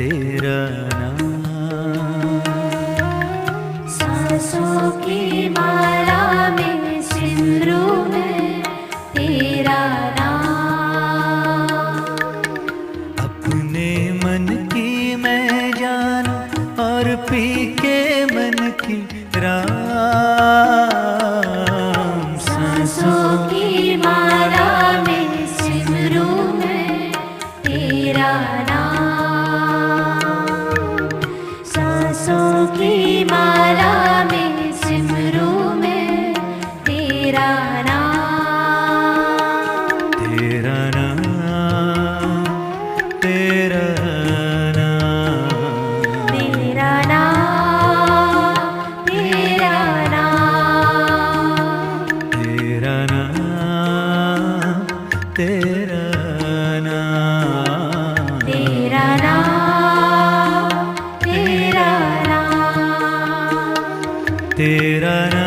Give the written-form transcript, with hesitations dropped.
तेरा नाम। सांसों की माला में सिमरू मैं तेरा नाम। अपने मन की मैं जानू और पी के मन की राम। सांसों की माला में सिमरू मैं तेरा नाम। सांसों की माला में सिमरू मैं तेरा नाम। तेरा नाम, तेरा नाम, तेरा नाम, तेरा नाम। तेरा नाम, तेरा नाम, तेरा नाम, तेरा नाम। तेरा नाम।